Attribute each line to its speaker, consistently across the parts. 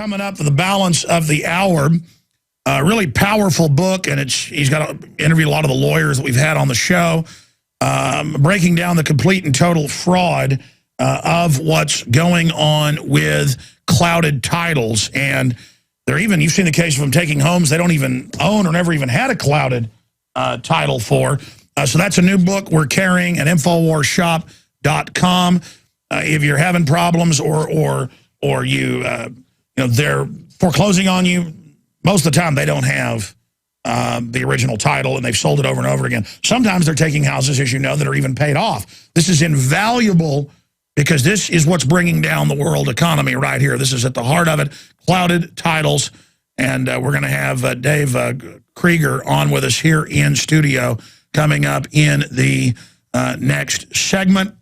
Speaker 1: coming up for the balance of the hour. Really powerful book, and he's got interviewed a lot of the lawyers that we've had on the show, breaking down the complete and total fraud of what's going on with clouded titles. And they're even, you've seen the case of them taking homes they don't even own or never even had a clouded title for. So that's a new book we're carrying at InfoWarsShop.com. If you're having problems or you know, they're foreclosing on you, most of the time they don't have the original title, and they've sold it over and over again. Sometimes they're taking houses, as you know, that are even paid off. This is invaluable because this is what's bringing down the world economy right here. This is at the heart of it, clouded titles. And we're going to have Dave Krieger on with us here in studio coming up in the next segment.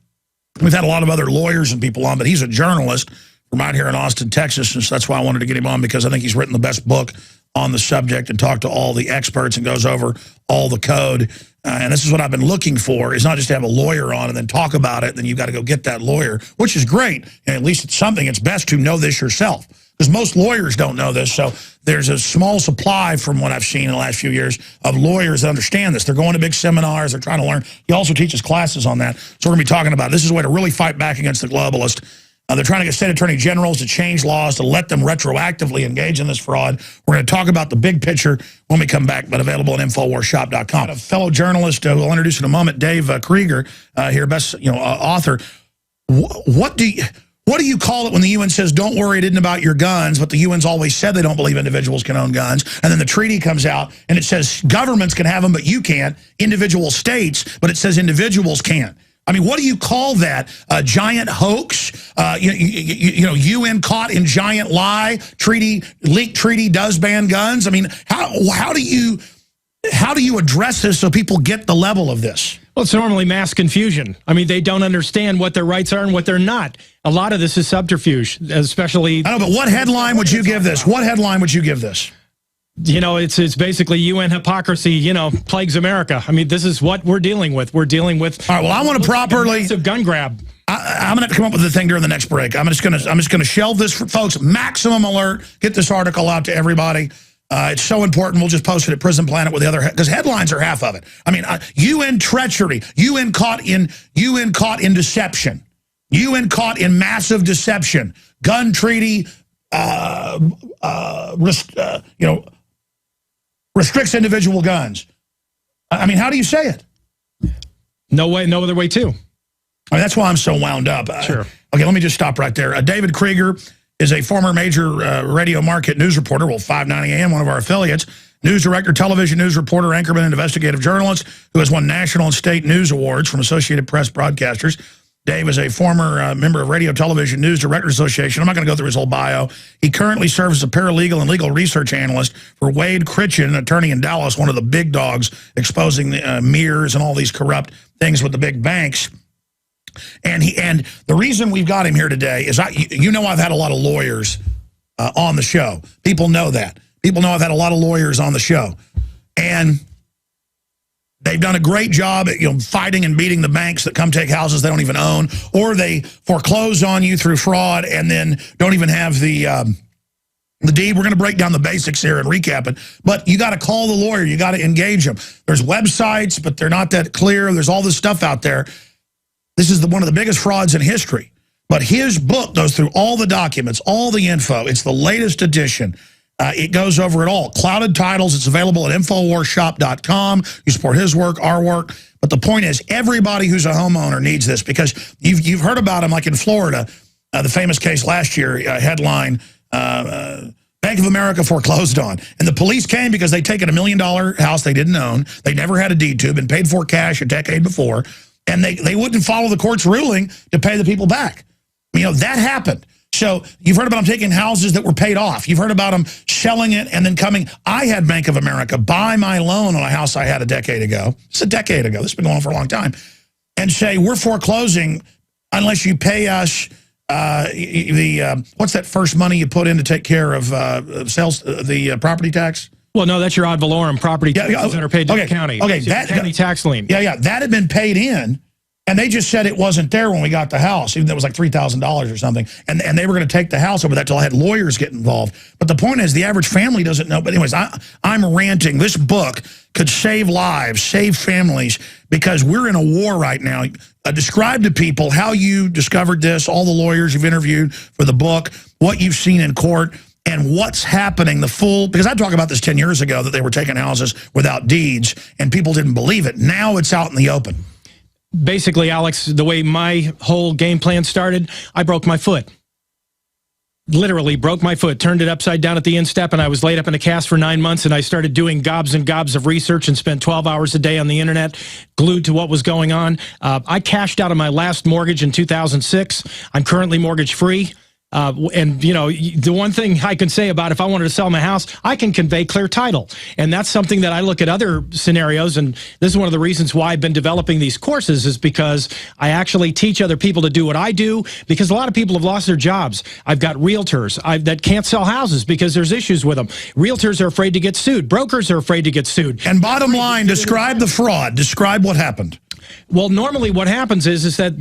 Speaker 1: We've had a lot of other lawyers and people on, but he's a journalist from out here in Austin, Texas, and so that's why I wanted to get him on, because I think he's written the best book on the subject and talked to all the experts and goes over all the code. And this is what I've been looking for, is not just to have a lawyer on and then talk about it, then you've got to go get that lawyer, which is great. And at least it's something. It's best to know this yourself, because most lawyers don't know this. So there's a small supply, from what I've seen in the last few years, of lawyers that understand this. They're going to big seminars. They're trying to learn. He also teaches classes on that. So we're going to be talking about it. This is a way to really fight back against the globalist. They're trying to get state attorney generals to change laws to let them retroactively engage in this fraud. We're going to talk about the big picture when we come back, but available at InfoWarsShop.com. A fellow journalist who I'll introduce in a moment, Dave Krieger, here, best author. What do you call it when the UN says, don't worry, it isn't about your guns, but the UN's always said they don't believe individuals can own guns, and then the treaty comes out and it says governments can have them, but you can't, individual states, but it says individuals can't. I mean, what do you call that? A giant hoax? You know, UN caught in giant lie. Leaked treaty does ban guns. I mean, how do you address this so people get the level of this?
Speaker 2: Well, it's normally mass confusion. I mean, they don't understand what their rights are and what they're not. A lot of this is subterfuge, especially.
Speaker 1: I know, but what headline would you give this? What headline would you give this?
Speaker 2: You know, it's basically UN hypocrisy, you know, plagues America. I mean, this is what we're dealing with. We're dealing with.
Speaker 1: All right, well, I want to properly.
Speaker 2: Massive gun grab.
Speaker 1: I'm going to have to come up with the thing during the next break. I'm just going to shelve this for folks. Maximum alert. Get this article out to everybody. It's so important. We'll just post it at Prison Planet with the other, because headlines are half of it. I mean, UN treachery, UN caught in deception, UN caught in massive deception, gun treaty, restricts individual guns. I mean, how do you say it?
Speaker 2: No way, no other way, too.
Speaker 1: I mean, that's why I'm so wound up.
Speaker 2: Sure.
Speaker 1: Okay, let me just stop right there. David Krieger is a former major radio market news reporter, 590 AM, one of our affiliates, news director, television news reporter, anchorman, and investigative journalist who has won national and state news awards from Associated Press broadcasters. Dave is a former member of Radio Television News Directors Association. I'm not going to go through his whole bio. He currently serves as a paralegal and legal research analyst for Wade Critchen, an attorney in Dallas, one of the big dogs exposing the mirrors and all these corrupt things with the big banks. And the reason we've got him here today is, you know, I've had a lot of lawyers on the show. People know that. People know I've had a lot of lawyers on the show. And they've done a great job at, fighting and beating the banks that come take houses they don't even own, or they foreclose on you through fraud and then don't even have the deed. We're going to break down the basics here and recap it. But you got to call the lawyer. You got to engage them. There's websites, but they're not that clear. There's all this stuff out there. This is one of the biggest frauds in history. But his book goes through all the documents, all the info. It's the latest edition. It goes over it all. Clouded titles. It's available at InfoWarsShop.com. You support his work, our work. But the point is, everybody who's a homeowner needs this, because you've heard about them, like in Florida, the famous case last year, headline, Bank of America foreclosed on. And the police came because they'd taken $1 million house they didn't own. They never had a deed to, been paid for cash a decade before. And they wouldn't follow the court's ruling to pay the people back. That happened. So you've heard about them taking houses that were paid off. You've heard about them selling it and then coming. I had Bank of America buy my loan on a house I had a decade ago. It's a decade ago. This has been going on for a long time. And say, we're foreclosing unless you pay us what's that first money you put in to take care of sales, the property tax?
Speaker 2: Well, no, that's your ad valorem property taxes that are paid to the county.
Speaker 1: Okay,
Speaker 2: so that county tax lien.
Speaker 1: Yeah, that had been paid in, And they just said it wasn't there when we got the house, even though it was like $3,000 or something. And they were going to take the house over that till I had lawyers get involved. But the point is, the average family doesn't know. But anyways, I'm ranting. This book could save lives, save families, because we're in a war right now. Describe to people how you discovered this, all the lawyers you've interviewed for the book, what you've seen in court, and what's happening, because I talked about this 10 years ago, that they were taking houses without deeds, and people didn't believe it. Now it's out in the open.
Speaker 2: Basically, Alex, the way my whole game plan started, I broke my foot. Literally broke my foot, turned it upside down at the instep, and I was laid up in a cast for 9 months, and I started doing gobs and gobs of research and spent 12 hours a day on the internet, glued to what was going on. I cashed out of my last mortgage in 2006. I'm currently mortgage-free. And, you know, the one thing I can say about if I wanted to sell my house, I can convey clear title. And that's something that I look at other scenarios. And this is one of the reasons why I've been developing these courses, is because I actually teach other people to do what I do, because a lot of people have lost their jobs. I've got realtors that can't sell houses because there's issues with them. Realtors are afraid to get sued. Brokers are afraid to get sued.
Speaker 1: And bottom line, describe the fraud. Describe what happened.
Speaker 2: Well, normally what happens is that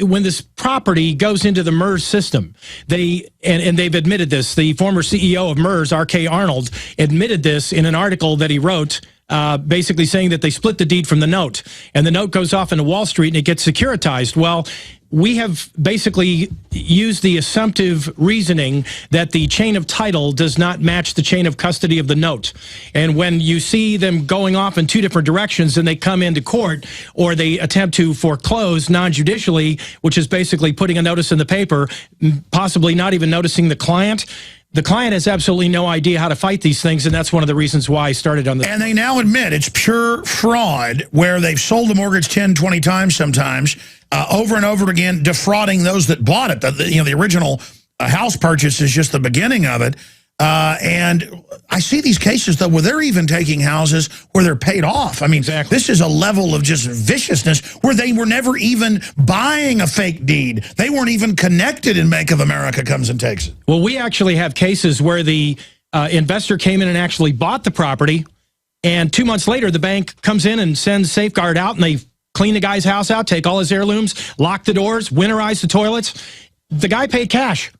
Speaker 2: when this property goes into the MERS system, and they've admitted this. The former CEO of MERS, R.K. Arnold, admitted this in an article that he wrote, basically saying that they split the deed from the note, and the note goes off into Wall Street and it gets securitized. Well, we have basically used the assumptive reasoning that the chain of title does not match the chain of custody of the note. And when you see them going off in two different directions and they come into court, or they attempt to foreclose non-judicially, which is basically putting a notice in the paper, possibly not even noticing the client has absolutely no idea how to fight these things, and that's one of the reasons why I started on this.
Speaker 1: And they now admit it's pure fraud, where they've sold the mortgage 10, 20 times sometimes, over and over again, defrauding those that bought it. The original house purchase is just the beginning of it. And I see these cases, though, where they're even taking houses where they're paid off. I mean, exactly. This is a level of just viciousness where they were never even buying a fake deed. They weren't even connected, and Bank of America comes and takes it.
Speaker 2: Well, we actually have cases where the investor came in and actually bought the property, and 2 months later, the bank comes in and sends Safeguard out, and they clean the guy's house out, take all his heirlooms, lock the doors, winterize the toilets. The guy paid cash.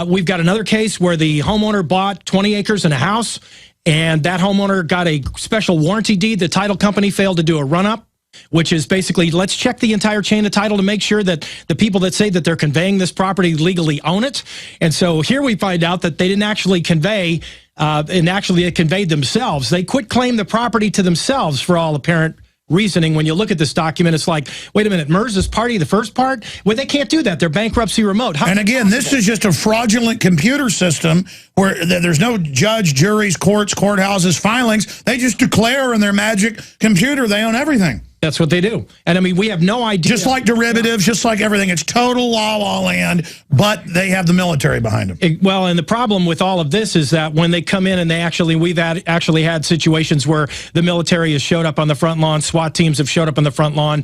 Speaker 2: We've got another case where the homeowner bought 20 acres and a house, and that homeowner got a special warranty deed. The title company failed to do a run-up, which is basically, let's check the entire chain of title to make sure that the people that say that they're conveying this property legally own it. And so here we find out that they didn't actually convey, and actually they conveyed themselves. They quit claim the property to themselves for all apparent reasoning. When you look at this document, it's like, wait a minute, MERS is party, the first part? Well, they can't do that. They're bankruptcy remote. And
Speaker 1: again, this is just a fraudulent computer system where there's no judge, juries, courts, courthouses, filings. They just declare in their magic computer they own everything.
Speaker 2: That's what they do. And I mean, we have no idea.
Speaker 1: Just like derivatives, just like everything. It's total la-la land, but they have the military behind them.
Speaker 2: Well, and the problem with all of this is that when they come in and we've actually had situations where the military has showed up on the front lawn, SWAT teams have showed up on the front lawn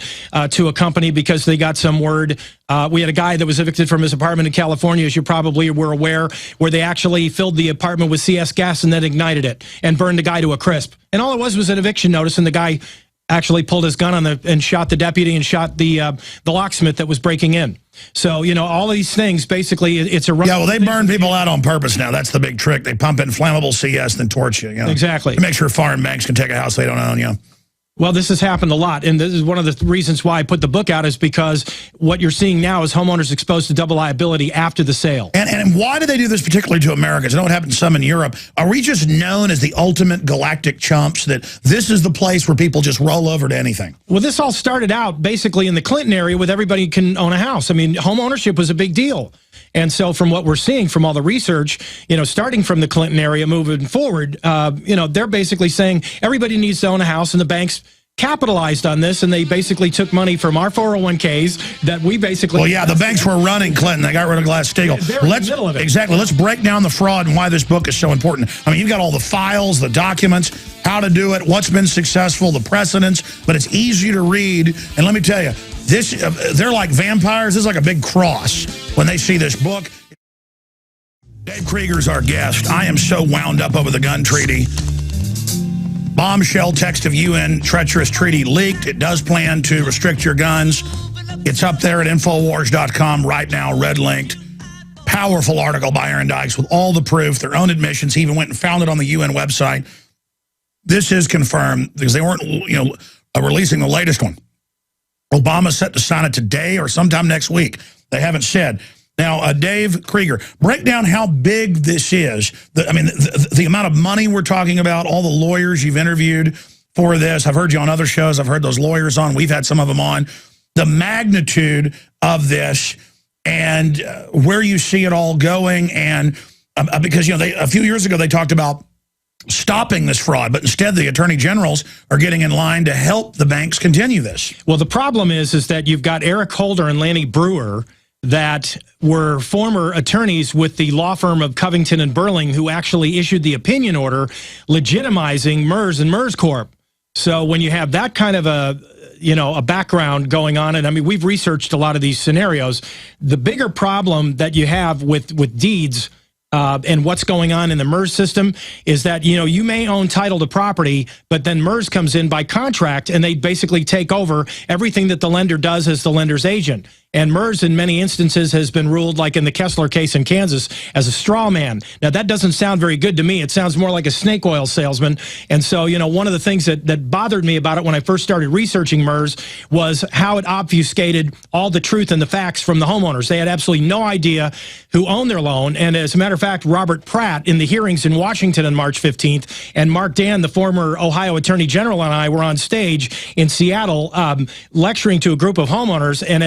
Speaker 2: to a company because they got some word. We had a guy that was evicted from his apartment in California, as you probably were aware, where they actually filled the apartment with CS gas and then ignited it and burned the guy to a crisp. And all it was an eviction notice, and the guy actually pulled his gun and shot the deputy and shot the locksmith that was breaking in. So, you know, all these things, basically, it's a...
Speaker 1: Yeah, well, they burn people out on purpose now. That's the big trick. They pump in flammable CS, then torch you.
Speaker 2: Exactly.
Speaker 1: To make sure foreign banks can take a house they don't own,
Speaker 2: Well, this has happened a lot, and this is one of the reasons why I put the book out, is because what you're seeing now is homeowners exposed to double liability after the sale.
Speaker 1: And why do they do this particularly to Americans? I know it happens some in Europe. Are we just known as the ultimate galactic chumps, that this is the place where people just roll over to anything?
Speaker 2: Well, this all started out basically in the Clinton area with everybody can own a house. I mean, home ownership was a big deal. And so from what we're seeing from all the research, starting from the Clinton area moving forward, they're basically saying everybody needs to own a house, and the banks capitalized on this, and they basically took money from our 401ks that we basically...
Speaker 1: Well, yeah, the banks were running Clinton. They got rid of Glass-Steagall.
Speaker 2: They're in the middle of it.
Speaker 1: Exactly. Let's break down the fraud and why this book is so important. I mean, you've got all the files, the documents, how to do it, what's been successful, the precedents, but it's easy to read. And let me tell you, they're like vampires. This is like a big cross when they see this book. Dave Krieger's our guest. I am so wound up over the gun treaty. Bombshell text of UN treacherous treaty leaked. It does plan to restrict your guns. It's up there at Infowars.com right now, red linked. Powerful article by Aaron Dykes with all the proof, their own admissions. He even went and found it on the UN website. This is confirmed because they weren't, releasing the latest one. Obama's set to sign it today or sometime next week. They haven't said. Now, Dave Krieger, break down how big this is. The amount of money we're talking about, all the lawyers you've interviewed for this. I've heard you on other shows. I've heard those lawyers on. We've had some of them on. The magnitude of this and where you see it all going. And because, a few years ago they talked about stopping this fraud, but instead the attorney generals are getting in line to help the banks continue this.
Speaker 2: Well, the problem is that you've got Eric Holder and Lanny Brewer that were former attorneys with the law firm of Covington and Burling, who actually issued the opinion order legitimizing MERS and MERS Corp. So when you have that kind of a background going on, and we've researched a lot of these scenarios, the bigger problem that you have with deeds and what's going on in the MERS system is that, you may own title to property, but then MERS comes in by contract and they basically take over everything that the lender does as the lender's agent. And MERS, in many instances, has been ruled, like in the Kessler case in Kansas, as a straw man. Now, that doesn't sound very good to me. It sounds more like a snake oil salesman. And so, one of the things that bothered me about it when I first started researching MERS was how it obfuscated all the truth and the facts from the homeowners. They had absolutely no idea who owned their loan. And as a matter of fact, Robert Pratt, in the hearings in Washington on March 15th, and Mark Dan, the former Ohio Attorney General, and I were on stage in Seattle lecturing to a group of homeowners, and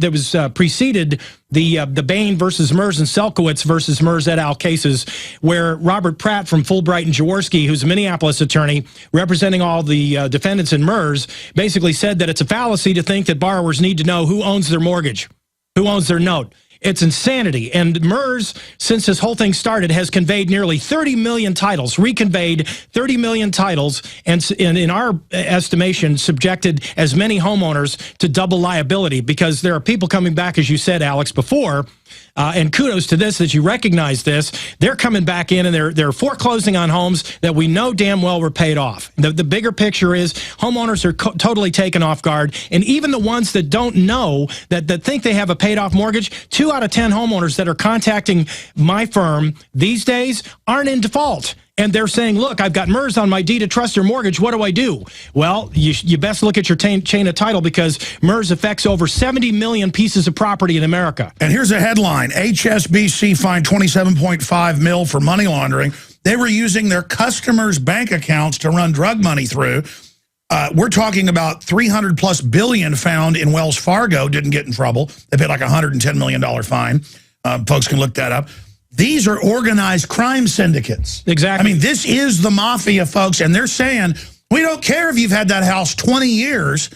Speaker 2: that was preceded the Bain versus MERS and Selkowitz versus MERS et al. Cases, where Robert Pratt from Fulbright and Jaworski, who's a Minneapolis attorney representing all the defendants in MERS, basically said that it's a fallacy to think that borrowers need to know who owns their mortgage, who owns their note. It's insanity. And MERS, since this whole thing started, has conveyed nearly 30 million titles, reconveyed 30 million titles, and in our estimation, subjected as many homeowners to double liability, because there are people coming back, as you said, Alex, before, and kudos to this, that you recognize this. They're coming back in and they're foreclosing on homes that we know damn well were paid off. The bigger picture is homeowners are totally taken off guard, and even the ones that don't know, that think they have a paid off mortgage, 2 out of 10 homeowners that are contacting my firm these days aren't in default. And they're saying, look, I've got MERS on my deed of trust or mortgage. What do I do? Well, you best look at your chain of title, because MERS affects over 70 million pieces of property in America.
Speaker 1: And here's a headline. HSBC fined $27.5 million for money laundering. They were using their customers' bank accounts to run drug money through. We're talking about $300+ billion found in Wells Fargo. Didn't get in trouble. They paid like a $110 million fine. Folks can look that up. These are organized crime syndicates.
Speaker 2: Exactly.
Speaker 1: This is the mafia, folks, and they're saying, we don't care if you've had that house 20 years.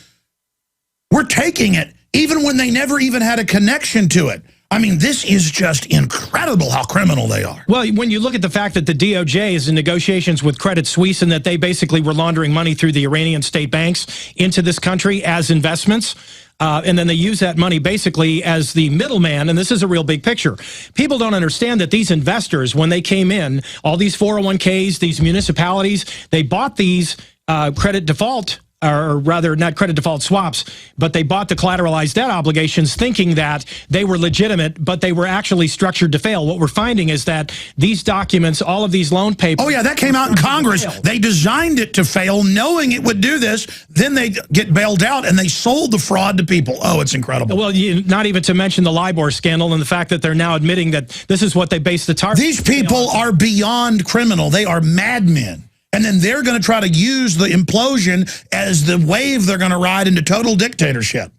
Speaker 1: We're taking it, even when they never even had a connection to it. This is just incredible how criminal they are.
Speaker 2: Well, when you look at the fact that the DOJ is in negotiations with Credit Suisse and that they basically were laundering money through the Iranian state banks into this country as investments, and then they use that money basically as the middleman, and this is a real big picture. People don't understand that these investors, when they came in, all these 401ks, these municipalities, they bought these credit default, or rather not credit default swaps, but they bought the collateralized debt obligations thinking that they were legitimate, but they were actually structured to fail. What we're finding is that these documents, all of these loan papers...
Speaker 1: Oh, yeah, that came out in Congress. They designed it to fail, knowing it would do this. Then they get bailed out, and they sold the fraud to people. Oh, it's incredible.
Speaker 2: Well, not even to mention the LIBOR scandal and the fact that they're now admitting that this is what they based the target...
Speaker 1: These people are beyond criminal. They are madmen. And then they're going to try to use the implosion as the wave they're going to ride into total dictatorship.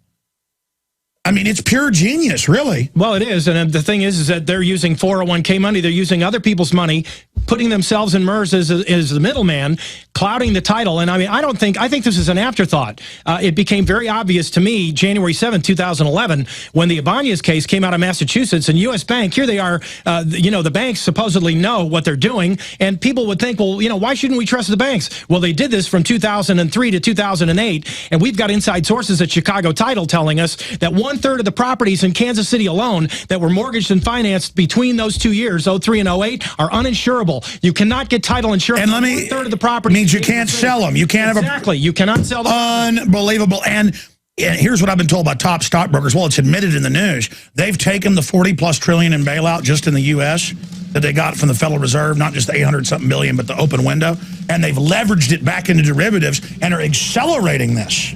Speaker 1: It's pure genius, really.
Speaker 2: Well, it is. And the thing is that they're using 401k money. They're using other people's money, putting themselves in MERS as the middleman, clouding the title. And I think this is an afterthought. It became very obvious to me January 7, 2011, when the Ibanez case came out of Massachusetts, and U.S. Bank, here they are, the banks supposedly know what they're doing. And people would think, well, why shouldn't we trust the banks? Well, they did this from 2003 to 2008. And we've got inside sources at Chicago Title telling us that 1/3 of the properties in Kansas City alone that were mortgaged and financed between those 2 years, 03 and 08, are uninsurable. You cannot get title insurance.
Speaker 1: And
Speaker 2: 1/3 of the property
Speaker 1: means you can't sell them. You can't
Speaker 2: exactly. You cannot sell them.
Speaker 1: Unbelievable. And And here's what I've been told by top stockbrokers. Well, it's admitted in the news. They've taken the 40+ trillion in bailout just in the U.S. that they got from the Federal Reserve, not just the 800-something billion, but the open window, and they've leveraged it back into derivatives and are accelerating this.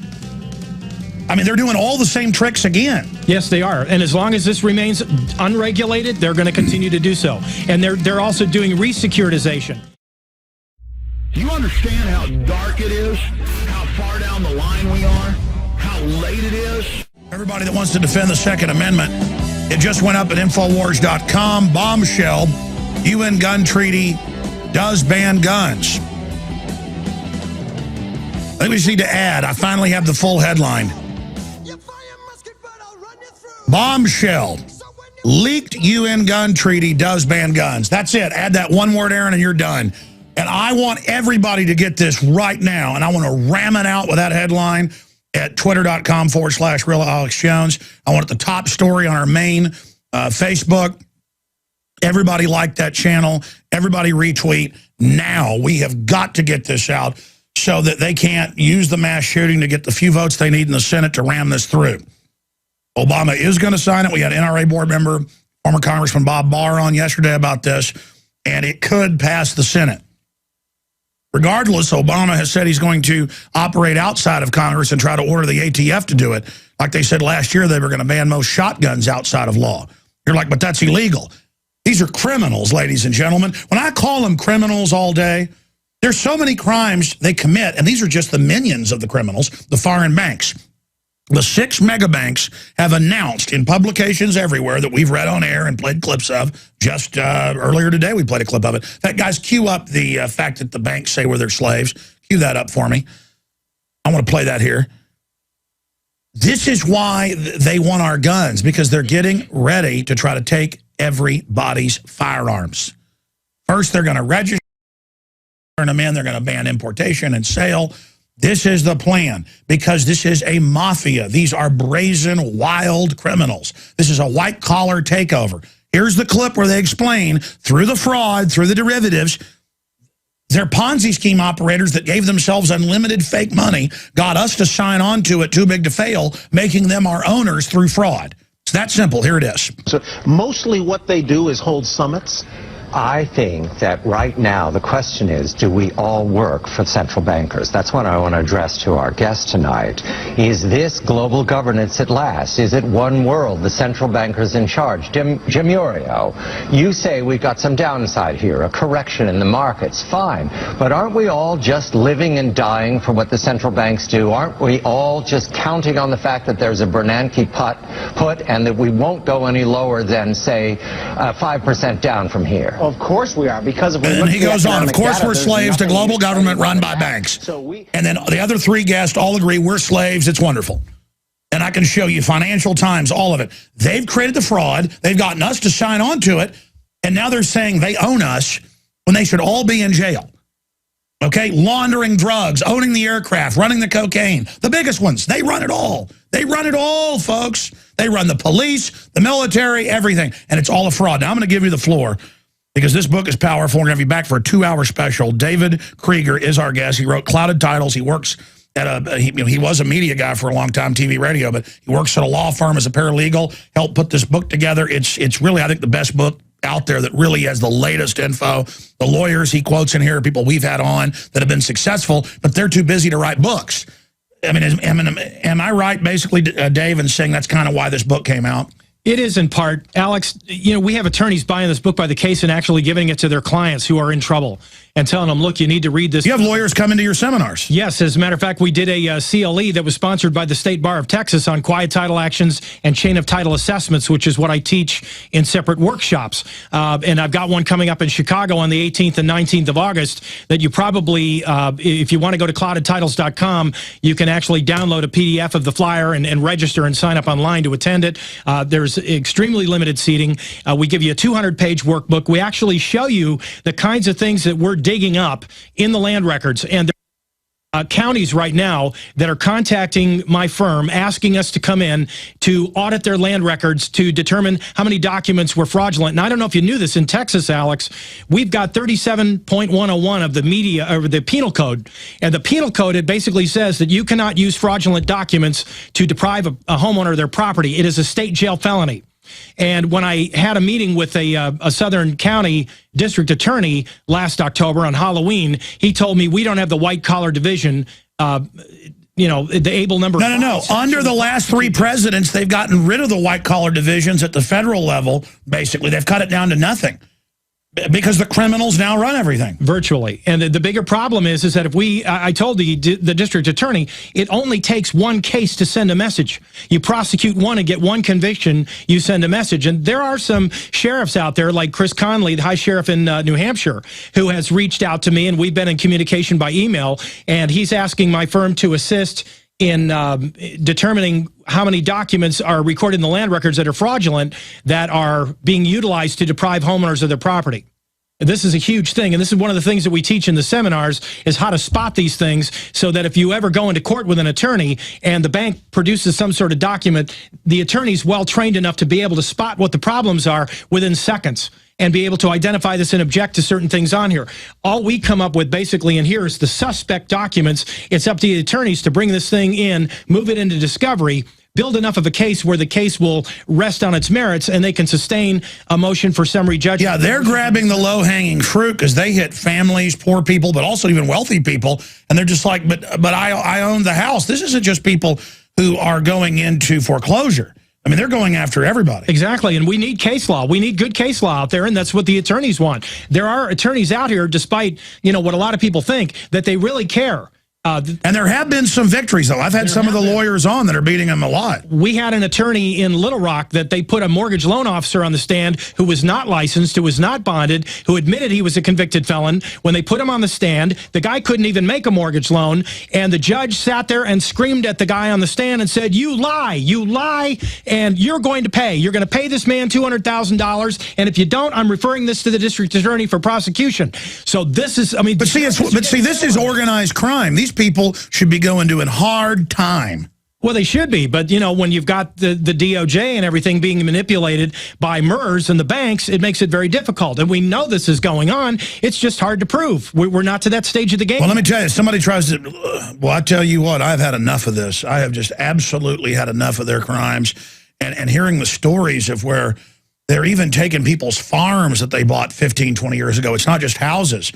Speaker 1: I mean, they're doing all the same tricks again.
Speaker 2: Yes, they are. And as long as this remains unregulated, they're going to continue to do so. And they're also doing resecuritization.
Speaker 3: Do you understand how dark it is? How far down the line we are? How late it is?
Speaker 1: Everybody that wants to defend the Second Amendment, it just went up at Infowars.com. Bombshell, UN gun treaty does ban guns. I think we just need to add, I finally have the full headline. Bombshell, leaked UN gun treaty does ban guns. That's it. Add that one word, Aaron, and you're done. And I want everybody to get this right now, and I want to ram it out with that headline at twitter.com/Real Alex Jones. I want it the top story on our main Facebook. Everybody like that channel. Everybody retweet. Now we have got to get this out so that they can't use the mass shooting to get the few votes they need in the Senate to ram this through. Obama is going to sign it. We had NRA board member, former Congressman Bob Barr on yesterday about this, and it could pass the Senate. Regardless, Obama has said he's going to operate outside of Congress and try to order the ATF to do it. Like they said last year, they were going to ban most shotguns outside of law. You're like, but that's illegal. These are criminals, ladies and gentlemen. When I call them criminals all day, there's so many crimes they commit, and these are just the minions of the criminals, the foreign banks. The 6 mega banks have announced in publications everywhere that we've read on air and played clips of. Just earlier today, we played a clip of it. That guys, cue up the fact that the banks say we're their slaves. Cue that up for me. I want to play that here. This is why they want our guns, because they're getting ready to try to take everybody's firearms. First, they're going to register them in. They're going to ban importation and sale. This is the plan, because this is a mafia. These are brazen, wild criminals. This is a white-collar takeover. Here's the clip where they explain, through the fraud, through the derivatives, they're Ponzi scheme operators that gave themselves unlimited fake money, got us to sign on to it, too big to fail, making them our owners through fraud. It's that simple. Here it is.
Speaker 4: So mostly what they do is hold summits. I think that right now the question is, do we all work for central bankers? That's what I want to address to our guest tonight. Is this global governance at last? Is it one world, the central bankers in charge? Jim Urio, you say we've got some downside here, a correction in the markets. Fine. But aren't we all just living and dying for what the central banks do? Aren't we all just counting on the fact that there's a Bernanke put and that we won't go any lower than, say, 5% down from here?
Speaker 5: Of course we are, because if we
Speaker 1: and he goes on, of course we're slaves to global government run by banks. And then the other 3 guests all agree we're slaves. It's wonderful. And I can show you Financial Times, all of it. They've created the fraud. They've gotten us to sign on to it. And now they're saying they own us when they should all be in jail. Okay, laundering drugs, owning the aircraft, running the cocaine. The biggest ones, they run it all. They run it all, folks. They run the police, the military, everything. And it's all a fraud. Now I'm going to give you the floor, because this book is powerful. We're going to have you back for a 2-hour special. David Krieger is our guest. He wrote Clouded Titles. He works at he was a media guy for a long time, TV, radio, but he works at a law firm as a paralegal, helped put this book together. It's really, I think, the best book out there that really has the latest info. The lawyers he quotes in here are people we've had on that have been successful, but they're too busy to write books. I mean, am I right, basically, Dave, in saying that's kind of why this book came out?
Speaker 2: It is in part. Alex, you know, we have attorneys buying this book by the case and actually giving it to their clients who are in trouble and telling them, look, you need to read this.
Speaker 1: You have lawyers come into your seminars.
Speaker 2: Yes, as a matter of fact, we did a CLE that was sponsored by the State Bar of Texas on quiet title actions and chain of title assessments, which is what I teach in separate workshops. And I've got one coming up in Chicago on the 18th and 19th of August that you probably, if you want to go to cloudedtitles.com, you can actually download a PDF of the flyer and register and sign up online to attend it. There's extremely limited seating. We give you a 200-page workbook. We actually show you the kinds of things that we're digging up in the land records. And counties right now that are contacting my firm, asking us to come in to audit their land records to determine how many documents were fraudulent. And I don't know if you knew this, in Texas, Alex, we've got 37.101 of the media, or the penal code. And the penal code, it basically says that you cannot use fraudulent documents to deprive a homeowner of their property. It is a state jail felony. And when I had a meeting with a Southern County district attorney last October on Halloween, he told me we don't have the white-collar division, you know, the able number.
Speaker 1: No. Under the last 3 presidents, they've gotten rid of the white-collar divisions at the federal level, basically. They've cut it down to nothing. Because the criminals now run everything.
Speaker 2: Virtually. And the bigger problem is that if we, I told the district attorney, it only takes one case to send a message. You prosecute one and get one conviction, you send a message. And there are some sheriffs out there, like Chris Conley, the high sheriff in New Hampshire, who has reached out to me, and we've been in communication by email, and he's asking my firm to assist in determining how many documents are recorded in the land records that are fraudulent, that are being utilized to deprive homeowners of their property. This is a huge thing, and this is one of the things that we teach in the seminars, is how to spot these things, so that if you ever go into court with an attorney and the bank produces some sort of document, the attorney's well trained enough to be able to spot what the problems are within seconds, and be able to identify this and object to certain things on here. All we come up with basically in here is the suspect documents. It's up to the attorneys to bring this thing in, move it into discovery, build enough of a case where the case will rest on its merits, and they can sustain a motion for summary judgment.
Speaker 1: Yeah, they're grabbing the low-hanging fruit because they hit families, poor people, but also even wealthy people, and they're just like, but I own the house. This isn't just people who are going into foreclosure. I mean, they're going after everybody.
Speaker 2: Exactly, and we need case law. We need good case law out there, and that's what the attorneys want. There are attorneys out here, despite, you know, what a lot of people think, that they really care.
Speaker 1: And there have been some victories, though. I've had some of the lawyers on that are beating them a lot.
Speaker 2: We had an attorney in Little Rock that they put a mortgage loan officer on the stand who was not licensed, who was not bonded, who admitted he was a convicted felon. When they put him on the stand, the guy couldn't even make a mortgage loan, and the judge sat there and screamed at the guy on the stand and said, you lie, and you're going to pay. You're going to pay this man $200,000, and if you don't, I'm referring this to the district attorney for prosecution. So this is, I mean...
Speaker 1: But see, this is organized crime. These people should be going to a hard time.
Speaker 2: Well, they should be, but, you know, when you've got the DOJ and everything being manipulated by MERS and the banks, it makes it very difficult. And we know this is going on. It's just hard to prove. We're not to that stage of the game.
Speaker 1: Well, let me tell you, somebody tries to... Well, I tell you what, I've had enough of this. I have just absolutely had enough of their crimes. And hearing the stories of where they're even taking people's farms that they bought 15, 20 years ago. It's not just houses.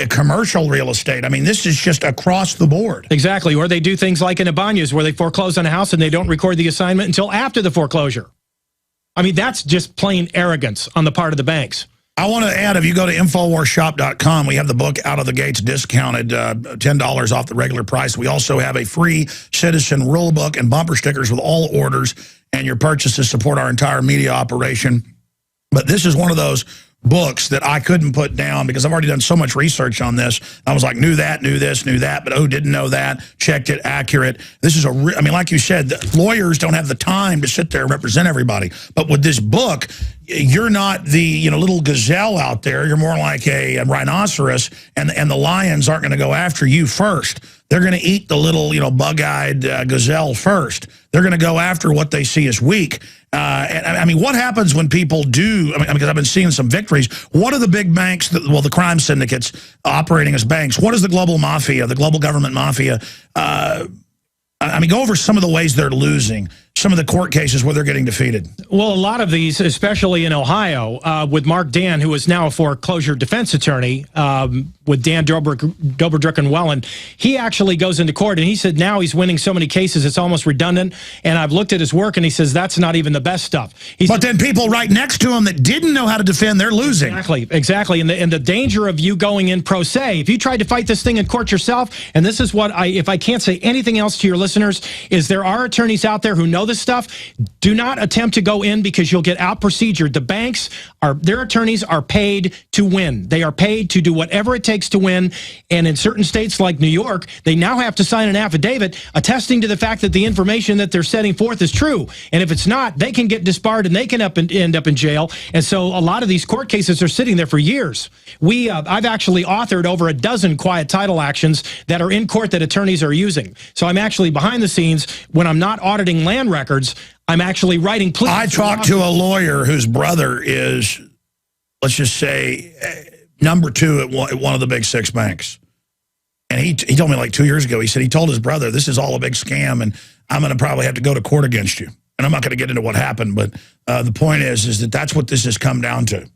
Speaker 1: Commercial real estate. I mean, this is just across the board.
Speaker 2: Exactly. Or they do things like in Ibanez where they foreclose on a house and they don't record the assignment until after the foreclosure. I mean, that's just plain arrogance on the part of the banks.
Speaker 1: I want to add, if you go to InfoWarsShop.com, we have the book Out of the Gates discounted, $10 off the regular price. We also have a free citizen rule book and bumper stickers with all orders, and your purchases support our entire media operation. But this is one of those books that I couldn't put down because I've already done so much research on this. I was like, knew that, knew this, knew that, but didn't know that, checked it, accurate. This is I mean, like you said, lawyers don't have the time to sit there and represent everybody. But with this book, you're not the little gazelle out there. You're more like a rhinoceros, and the lions aren't going to go after you first. They're going to eat the little, bug-eyed gazelle first. They're going to go after what they see as weak. And I mean, what happens when people do, because I've been seeing some victories. What are the big banks, the crime syndicates operating as banks? What is the global mafia, the global government mafia? I mean, go over some of the ways they're losing, some of the court cases where they're getting defeated.
Speaker 2: Well, a lot of these, especially in Ohio, with Mark Dan, who is now a foreclosure defense attorney, with Dan Doberdruck and Welland, he actually goes into court, and he said now he's winning so many cases it's almost redundant, and I've looked at his work, and he says that's not even the best stuff.
Speaker 1: But then people right next to him that didn't know how to defend, they're losing.
Speaker 2: Exactly. And the danger of you going in pro se, if you tried to fight this thing in court yourself, and this is what if I can't say anything else to your listeners, is there are attorneys out there who know the this stuff, do not attempt to go in because you'll get out-procedured. The banks, their attorneys are paid to win. They are paid to do whatever it takes to win. And in certain states like New York, they now have to sign an affidavit attesting to the fact that the information that they're setting forth is true. And if it's not, they can get disbarred and they can end up in jail. And so a lot of these court cases are sitting there for years. I've actually authored over a dozen quiet title actions that are in court that attorneys are using. So I'm actually behind the scenes when I'm not auditing land records. I'm actually writing pleas.
Speaker 1: I talked to a lawyer whose brother is, let's just say, #2 at one of the big 6 banks. And he told me like 2 years ago, he said he told his brother, this is all a big scam and I'm going to probably have to go to court against you. And I'm not going to get into what happened, but the point is that that's what this has come down to.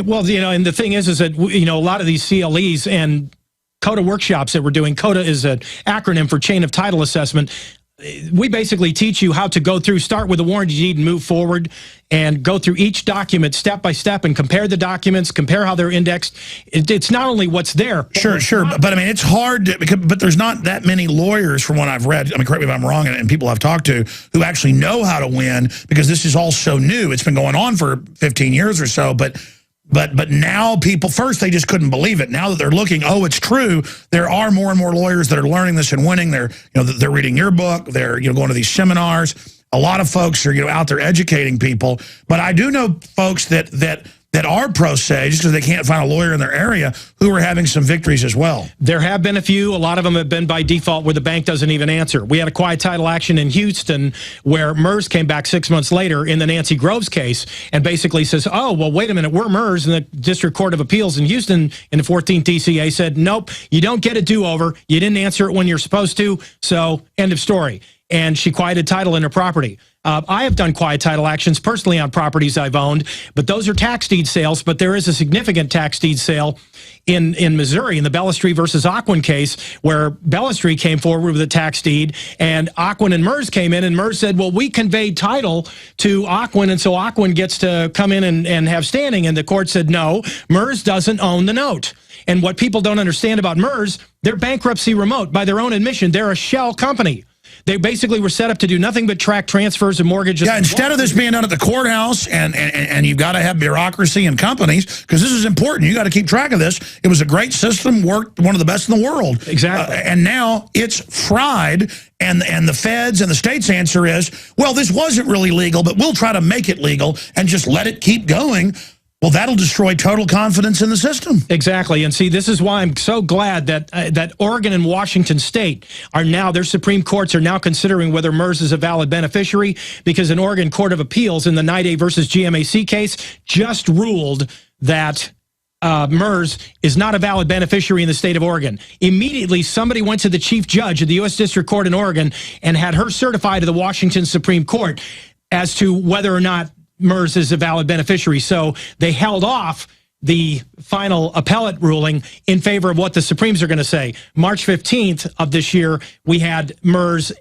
Speaker 2: Well, and the thing is that, a lot of these CLEs and CODA workshops that we're doing, CODA is an acronym for Chain of Title Assessment. We basically teach you how to go through, start with a warranty deed and move forward and go through each document step by step and compare the documents, compare how they're indexed. It's not only what's there.
Speaker 1: Sure. But I mean, it's hard, but there's not that many lawyers from what I've read, I mean, correct me if I'm wrong, and people I've talked to who actually know how to win because this is all so new. It's been going on for 15 years or so, but now people, first they just couldn't believe it. Now that they're looking, oh, it's true. There are more and more lawyers that are learning this and winning. They're reading your book. They're going to these seminars. A lot of folks are out there educating people. But I do know folks that are pro se just because they can't find a lawyer in their area who are having some victories as well.
Speaker 2: There have been a few. A lot of them have been by default where the bank doesn't even answer. We had a quiet title action in Houston where MERS came back 6 months later in the Nancy Groves case and basically says, oh, well, wait a minute, we're MERS. And the District Court of Appeals in Houston in the 14th DCA said, nope, you don't get a do-over. You didn't answer it when you're supposed to, so end of story. And she quieted title in her property. I have done quiet title actions personally on properties I've owned, but those are tax deed sales. But there is a significant tax deed sale in Missouri in the Bellestry versus Ocwen case where Bellestry came forward with a tax deed and Ocwen and MERS came in and MERS said, well, we conveyed title to Ocwen and so Ocwen gets to come in and have standing. And the court said, no, MERS doesn't own the note. And what people don't understand about MERS, they're bankruptcy remote. By their own admission, they're a shell company. They basically were set up to do nothing but track transfers and mortgages.
Speaker 1: Yeah, instead of this being done at the courthouse and you've got to have bureaucracy and companies, because this is important. You got to keep track of this. It was a great system, worked one of the best in the world.
Speaker 2: Exactly.
Speaker 1: And now it's fried, and the feds and the state's answer is, well, this wasn't really legal, but we'll try to make it legal and just let it keep going. Well, that'll destroy total confidence in the system.
Speaker 2: Exactly. And see, this is why I'm so glad that Oregon and Washington State are now, their Supreme Courts are now considering whether MERS is a valid beneficiary, because an Oregon Court of Appeals in the NIDA versus GMAC case just ruled that MERS is not a valid beneficiary in the state of Oregon. Immediately, somebody went to the chief judge of the U.S. District Court in Oregon and had her certify to the Washington Supreme Court as to whether or not MERS is a valid beneficiary. So they held off the final appellate ruling in favor of what the Supremes are going to say. March 15th of this year, we had MERS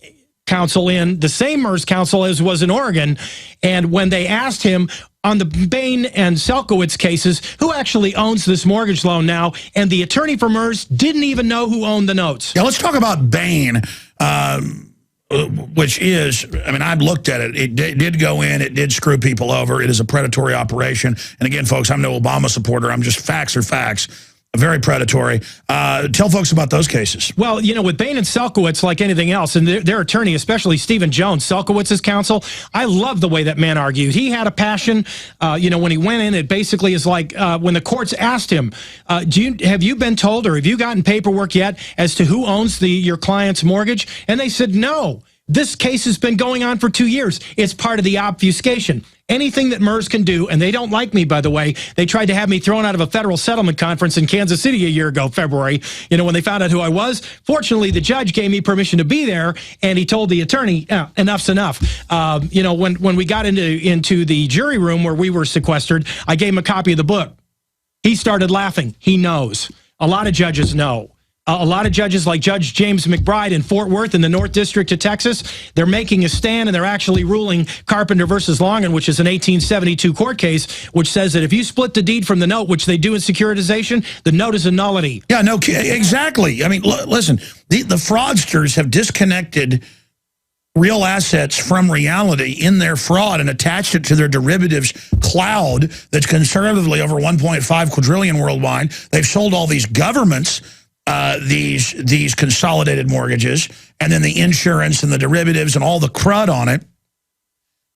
Speaker 2: counsel in, the same MERS counsel as was in Oregon. And when they asked him on the Bain and Selkowitz cases, who actually owns this mortgage loan now, and the attorney for MERS didn't even know who owned the notes.
Speaker 1: Yeah, let's talk about Bain. Which is, I mean, I've looked at it. It did go in. It did screw people over. It is a predatory operation. And again, folks, I'm no Obama supporter. I'm just facts are facts. Very predatory. Tell folks about those cases.
Speaker 2: Well, with Bain and Selkowitz, like anything else, and their attorney, especially Stephen Jones, Selkowitz's counsel, I love the way that man argued. He had a passion. When he went in, it basically is like when the courts asked him, have you been told or have you gotten paperwork yet as to who owns your client's mortgage? And they said, no. This case has been going on for 2 years. It's part of the obfuscation. Anything that MERS can do, and they don't like me, by the way. They tried to have me thrown out of a federal settlement conference in Kansas City a year ago, February, when they found out who I was. Fortunately, the judge gave me permission to be there, and he told the attorney, enough's enough. When we got into the jury room where we were sequestered, I gave him a copy of the book. He started laughing. He knows. A lot of judges know. A lot of judges like Judge James McBride in Fort Worth in the North District of Texas, they're making a stand and they're actually ruling Carpenter versus Longan, which is an 1872 court case, which says that if you split the deed from the note, which they do in securitization, the note is a nullity.
Speaker 1: Yeah, no, exactly. I mean, listen, the fraudsters have disconnected real assets from reality in their fraud and attached it to their derivatives cloud that's conservatively over 1.5 quadrillion worldwide. They've sold all these governments these consolidated mortgages, and then the insurance and the derivatives and all the crud on it.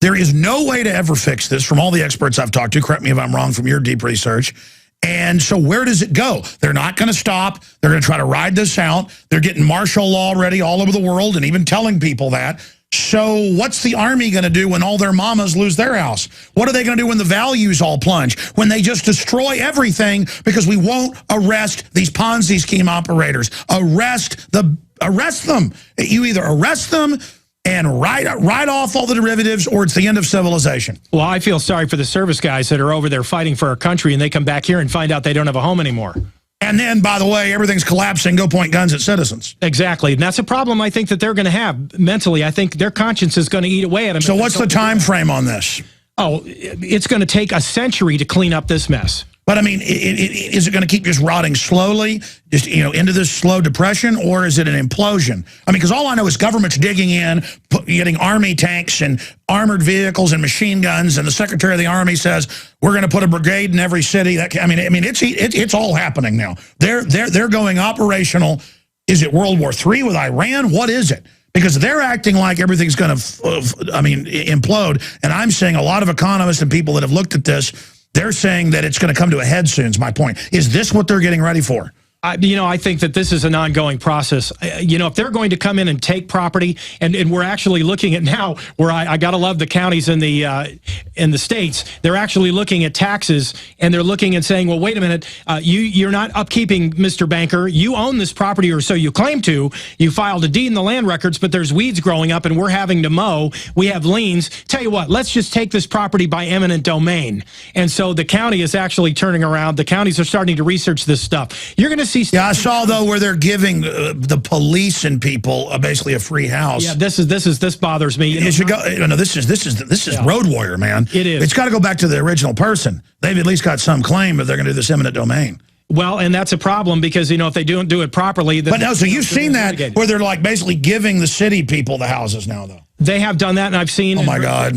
Speaker 1: There is no way to ever fix this from all the experts I've talked to. Correct me if I'm wrong from your deep research. And so where does it go? They're not going to stop. They're going to try to ride this out. They're getting martial law ready all over the world and even telling people that. So what's the army going to do when all their mamas lose their house? What are they going to do when the values all plunge? When they just destroy everything because we won't arrest these Ponzi scheme operators? Arrest them. You either arrest them and write off all the derivatives, or it's the end of civilization.
Speaker 2: Well, I feel sorry for the service guys that are over there fighting for our country, and they come back here and find out they don't have a home anymore.
Speaker 1: And then, by the way, everything's collapsing. Go point guns at citizens.
Speaker 2: Exactly. And that's a problem I think that they're going to have mentally. I think their conscience is going to eat away at them.
Speaker 1: So what's the time frame on this?
Speaker 2: Oh, it's going to take a century to clean up this mess.
Speaker 1: But I mean, is it going to keep just rotting slowly, just into this slow depression, or is it an implosion? I mean, because all I know is government's digging in, getting army tanks and armored vehicles and machine guns, and the Secretary of the Army says we're going to put a brigade in every city. It's all happening now. They're going operational. Is it World War III with Iran? What is it? Because they're acting like everything's going to, implode. And I'm saying a lot of economists and people that have looked at this, they're saying that it's going to come to a head soon, is my point. Is this what they're getting ready for?
Speaker 2: I think that this is an ongoing process. If they're going to come in and take property, and we're actually looking at now where I got to love the counties in the states, they're actually looking at taxes, and they're looking and saying, well, wait a minute, you're not upkeeping, Mr. Banker. You own this property, or so you claim to. You filed a deed in the land records, but there's weeds growing up, and we're having to mow. We have liens. Tell you what, let's just take this property by eminent domain. And so the county is actually turning around. The counties are starting to research this stuff. You're going to see.
Speaker 1: Yeah, I saw though where they're giving the police and people basically a free house.
Speaker 2: Yeah, this bothers me.
Speaker 1: It should go. This is Road Warrior, man.
Speaker 2: It is.
Speaker 1: It's got to go back to the original person. They've at least got some claim if they're going to do this eminent domain.
Speaker 2: Well, and that's a problem because if they don't do it properly.
Speaker 1: But no, so you've seen that where they're like basically giving the city people the houses now, though.
Speaker 2: They have done that, and I've seen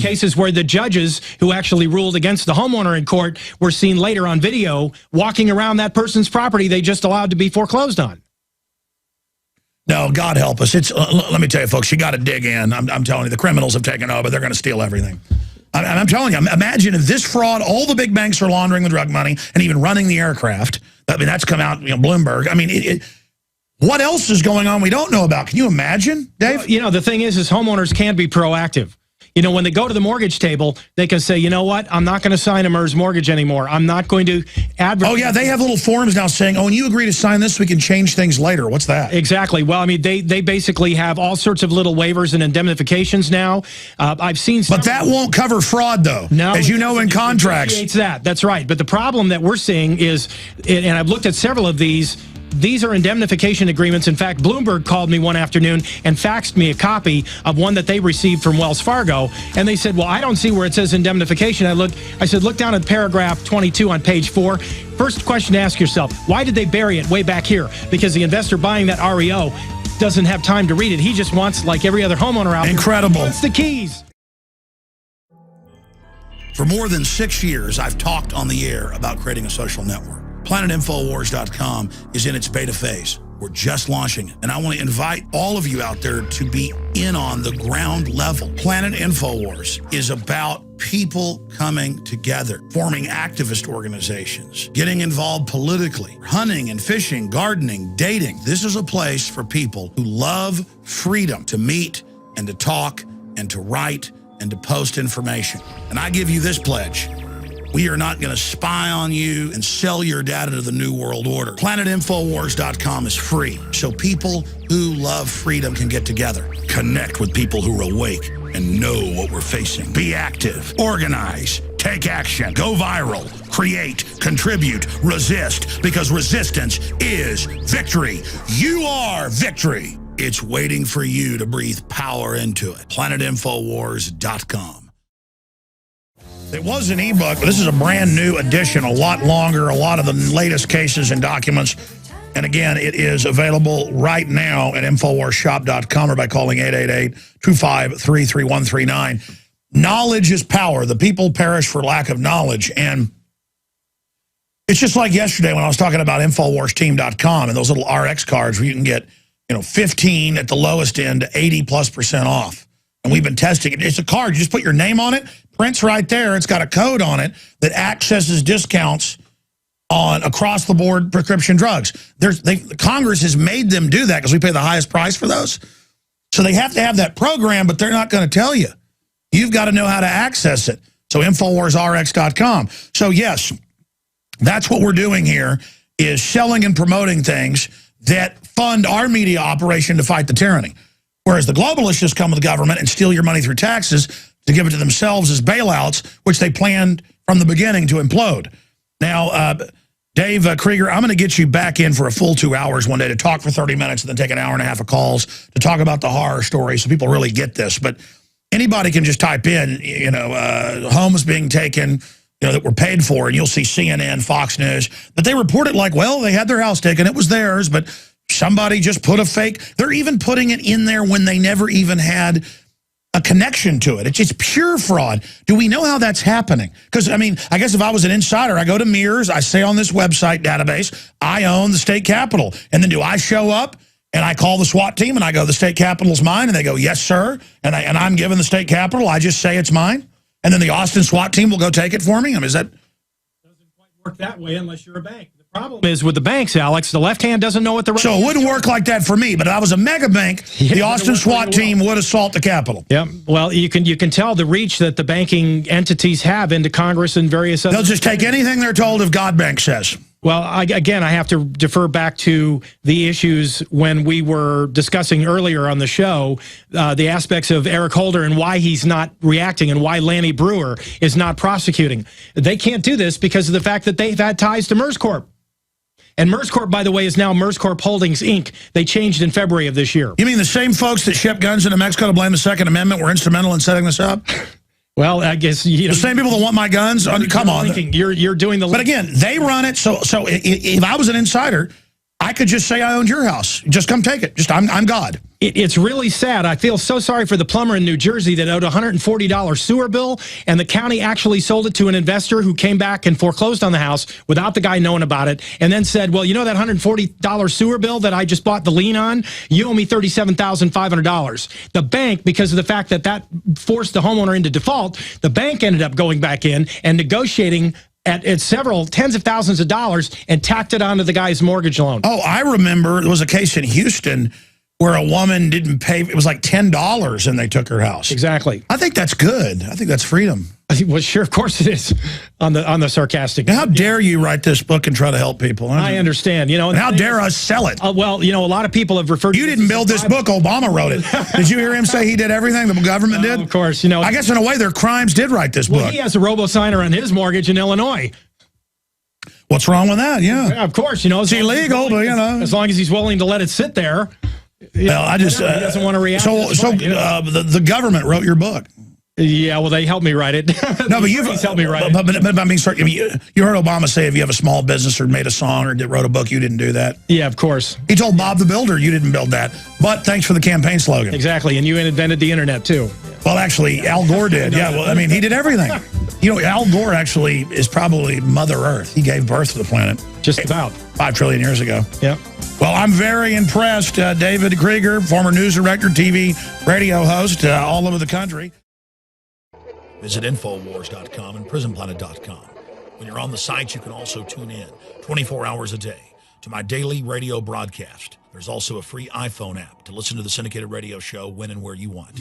Speaker 2: cases where the judges who actually ruled against the homeowner in court were seen later on video walking around that person's property they just allowed to be foreclosed on.
Speaker 1: No, God help us. Let me tell you, folks, you got to dig in. I'm telling you, the criminals have taken over. They're going to steal everything. I'm telling you, imagine if this fraud, all the big banks are laundering the drug money and even running the aircraft. That's come out, Bloomberg. What else is going on we don't know about? Can you imagine, Dave?
Speaker 2: Well, the thing is homeowners can be proactive. When they go to the mortgage table, they can say, you know what, I'm not going to sign a MERS mortgage anymore. I'm not going to advertise. Oh,
Speaker 1: yeah, they have little forms now saying, when you agree to sign this, we can change things later. What's that?
Speaker 2: Exactly. Well, they basically have all sorts of little waivers and indemnifications now. I've seen some.
Speaker 1: But that won't cover fraud, though. No. As you know in contracts.
Speaker 2: That's right. But the problem that we're seeing is, and I've looked at several of these are indemnification agreements. In fact, Bloomberg called me one afternoon and faxed me a copy of one that they received from Wells Fargo. And they said, well, I don't see where it says indemnification. I said, look down at paragraph 22 on page 4. First question to ask yourself, why did they bury it way back here? Because the investor buying that REO doesn't have time to read it. He just wants, like every other homeowner out there,
Speaker 1: incredible.
Speaker 2: Wants the keys.
Speaker 1: For more than 6 years, I've talked on the air about creating a social network. PlanetInfoWars.com is in its beta phase. We're just launching it. And I want to invite all of you out there to be in on the ground level. Planet InfoWars is about people coming together, forming activist organizations, getting involved politically, hunting and fishing, gardening, dating. This is a place for people who love freedom to meet and to talk and to write and to post information. And I give you this pledge. We are not going to spy on you and sell your data to the New World Order. PlanetInfoWars.com is free, so people who love freedom can get together. Connect with people who are awake and know what we're facing. Be active, organize, take action, go viral, create, contribute, resist, because resistance is victory. You are victory. It's waiting for you to breathe power into it. PlanetInfoWars.com. It was an ebook, but this is a brand new edition, a lot longer, a lot of the latest cases and documents. And again, it is available right now at InfoWarsShop.com or by calling 888-253-3139. Knowledge is power. The people perish for lack of knowledge. And it's just like yesterday when I was talking about InfoWarsTeam.com and those little RX cards where you can get 15 at the lowest end, 80+% off. And we've been testing it. It's a card. You just put your name on it, prints right there. It's got a code on it that accesses discounts on across-the-board prescription drugs. Congress has made them do that because we pay the highest price for those. So they have to have that program, but they're not going to tell you. You've got to know how to access it. So InfoWarsRx.com. So yes, that's what we're doing here, is selling and promoting things that fund our media operation to fight the tyranny. Whereas the globalists just come to the government and steal your money through taxes to give it to themselves as bailouts, which they planned from the beginning to implode. Now, Dave Krieger, I'm going to get you back in for a full 2 hours one day to talk for 30 minutes and then take an hour and a half of calls to talk about the horror story so people really get this. But anybody can just type in, homes being taken, that were paid for, and you'll see CNN, Fox News. But they report it like, well, they had their house taken. It was theirs, but somebody just put a fake. They're even putting it in there when they never even had a connection to it. It's pure fraud. Do we know how that's happening? Because, I guess if I was an insider, I go to Mears, I say on this website database, I own the state capitol. And then do I show up and I call the SWAT team and I go, the state capitol's mine? And they go, yes, sir. And I'm given the state capitol. I just say it's mine. And then the Austin SWAT team will go take it for me? Is that...
Speaker 2: Doesn't quite work that way unless you're a bank. The problem is with the banks, Alex, the left hand doesn't know what the right
Speaker 1: So it wouldn't work like that for me, but if I was a mega bank, the Austin SWAT team would assault the Capitol.
Speaker 2: Yeah, well, you can tell the reach that the banking entities have into Congress and various other...
Speaker 1: They'll just take anything they're told if God Bank says.
Speaker 2: Well, again, I have to defer back to the issues when we were discussing earlier on the show, the aspects of Eric Holder and why he's not reacting and why Lanny Brewer is not prosecuting. They can't do this because of the fact that they've had ties to MERS Corp. And MERS Corp, by the way, is now MERS Corp Holdings, Inc. They changed in February of this year.
Speaker 1: You mean the same folks that ship guns into Mexico to blame the Second Amendment were instrumental in setting this up?
Speaker 2: Well, I guess
Speaker 1: the same people that want my guns. Come on,
Speaker 2: you're doing the.
Speaker 1: But again, they run it. So if I was an insider, I could just say I owned your house. Just come take it. Just I'm God.
Speaker 2: It's really sad. I feel so sorry for the plumber in New Jersey that owed a $140 sewer bill, and the county actually sold it to an investor who came back and foreclosed on the house without the guy knowing about it, and then said, well, that $140 sewer bill that I just bought the lien on, you owe me $37,500. The bank, because of the fact that forced the homeowner into default, the bank ended up going back in and negotiating at several tens of thousands of dollars and tacked it onto the guy's mortgage loan. Oh,
Speaker 1: I remember there was a case in Houston where a woman didn't pay. It was like $10 and they took her house.
Speaker 2: Exactly.
Speaker 1: I think that's good. I think that's freedom.
Speaker 2: Well, sure, of course it is on the sarcastic.
Speaker 1: Now, how dare you write this book and try to help people?
Speaker 2: I understand.
Speaker 1: And how dare us sell it?
Speaker 2: Well, a lot of people have referred to...
Speaker 1: You didn't build this book. Obama wrote it. Did you hear him say he did everything the government did?
Speaker 2: Of course.
Speaker 1: I guess in a way their crimes did write this book.
Speaker 2: Well, he has a robo-signer on his mortgage in Illinois.
Speaker 1: What's wrong with that? Yeah,
Speaker 2: of course.
Speaker 1: It's illegal, but
Speaker 2: as long as he's willing to let it sit there.
Speaker 1: Well,
Speaker 2: he doesn't want to react.
Speaker 1: The government wrote your book.
Speaker 2: Yeah, well, they helped me write it.
Speaker 1: No, but you've
Speaker 2: helped me write it.
Speaker 1: But you heard Obama say if you have a small business or made a song or wrote a book, you didn't do that.
Speaker 2: Yeah, of course.
Speaker 1: He told Bob the Builder you didn't build that. But thanks for the campaign slogan.
Speaker 2: Exactly, and you invented the internet too.
Speaker 1: Well, actually, Al Gore did. Yeah, well, he did everything. Al Gore actually is probably Mother Earth. He gave birth to the planet.
Speaker 2: Just about.
Speaker 1: 5 trillion years ago.
Speaker 2: Yeah.
Speaker 1: Well, I'm very impressed. David Krieger, former news director, TV, radio host, all over the country. Visit Infowars.com and PrisonPlanet.com. When you're on the site, you can also tune in 24 hours a day to my daily radio broadcast. There's also a free iPhone app to listen to the syndicated radio show when and where you want.